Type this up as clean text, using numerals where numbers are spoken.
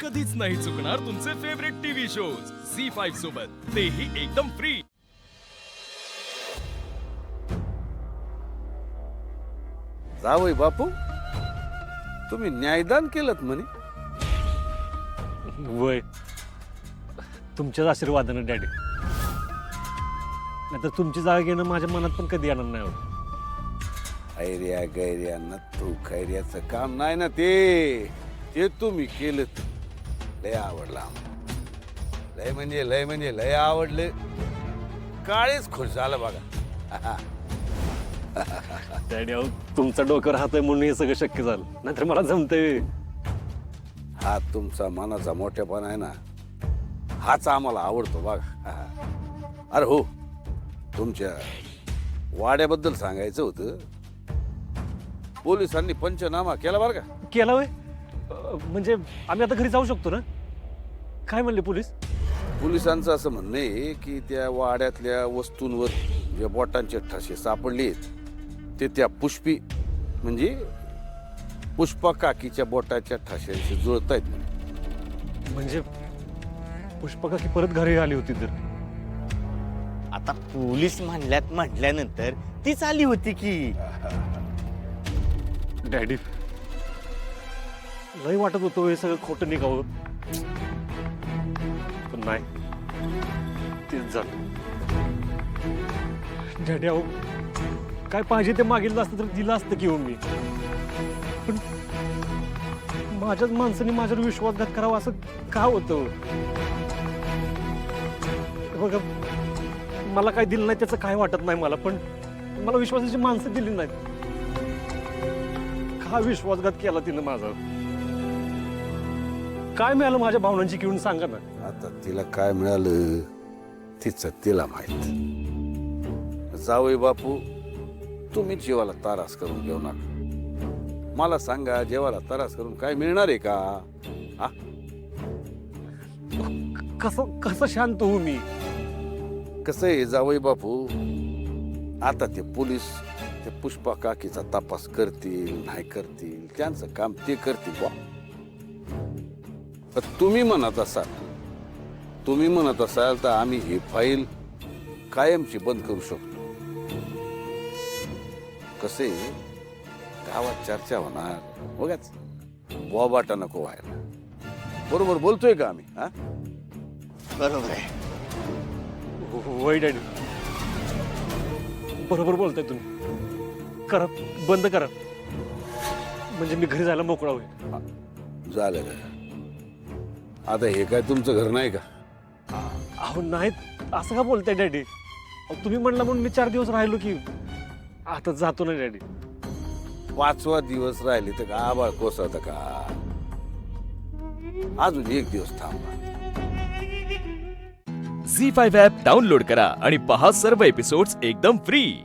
कधीच नाही चुकणार तुमचे फेवरेट टीव्ही शोज झी5 सोबत, तेही एकदम फ्री। जावई बापू, तुम्ही न्यायदान केलं म्हणे। वय तुमच्याच आशीर्वादानं डॅडी, नाहीतर तुमची जागा घेणं माझ्या मनात पण कधी येणार नाही होत। ऐर्या गैर्यांना तू खैर्याचं काम नाही ना, ते तुम्ही केलं। लय आवडलं आम्हाला, लय म्हणजे लय आवडलं। काळीच खुश झालं बघा। डॅडी अहो, तुमचा डोक्यावर हात आहे म्हणून हे सगळं शक्य झालं, नाहीतर मला जमतंय। हा तुमचा मनाचा मोठेपणा आहे ना, हाच आम्हाला आवडतो बघा। अरे हो, तुमच्या वाड्याबद्दल सांगायचं होतं। पोलिसांनी पंचनामा केला बरं का? केला वय म्हणजे आम्ही आता घरी जाऊ शकतो ना? काय म्हणले पोलीस? पोलिसांचं असं म्हणणं आहे की त्या वाड्यातल्या वस्तूंवर जे बोटांचे ठसे सापडले ते त्या पुष्पी म्हणजे पुष्पा काकीच्या बोटाच्या ठशांशी जुळत आहेत। म्हणजे पुष्पका की परत घरी आली होती तर? आता पोलीस म्हटल्यानंतर तीच आली होती की। डॅडी लय वाटत होतं हे सगळं खोटं निघावं, पण नाही, तेच झालं। डॅडी अहो, काय पाहिजे ते मागितलं असतं तर दिलं असतं की हो मी, पण माझ्याच माणसाने माझ्यावर विश्वासघात करावा असं का होतं? बघा, मला काय दिलं नाही त्याचं काय वाटत नाही मला, पण मला विश्वासाची माणसं दिली नाहीत। का विश्वासघात केला तिनं माझा? काय मिळालं माझ्या भावनांची किंवा सांगा ना। आता तिला काय मिळालं तिचं तिला माहित। जावई बापू, तुम्ही जीवाला तारास करून घेऊ नका। मला सांगा, जीवाला तारास करून काय मिळणार आहे का? हा, कसं कसं शांत होऊ मी? कसं आहे जावई बापू, आता ते पोलीस ते पुष्पा काकीचा तपास करतील नाही करतील, त्यांचं काम ते करतील बा। तुम्ही म्हणत असाल तर आम्ही ही फाईल कायमची बंद करू शकतो। कसे गावात चर्चा होणार, बघाच बोबाटा नको व्हायला। बरोबर बोलतोय का आम्ही? हा, बरोबर आहे। वय डॅडी, बरोबर बोलताय तुम्ही। करा, बंद करा, म्हणजे मी घरी जायला मोकळा होईल। झालं का? आता हे काय तुमचं घर नाही का? अहो नाही, असं का बोलताय डॅडी? अहो, तुम्ही म्हणला म्हणून मी 4 दिवस राहिलो की, आता जातो ना डॅडी। 5वा दिवस राहिले तर का आबाळ कोसळत का? अजून 1 दिवस थांबा। झी5 ॲप डाउनलोड करा आणि पहा सर्व एपिसोड्स एकदम फ्री।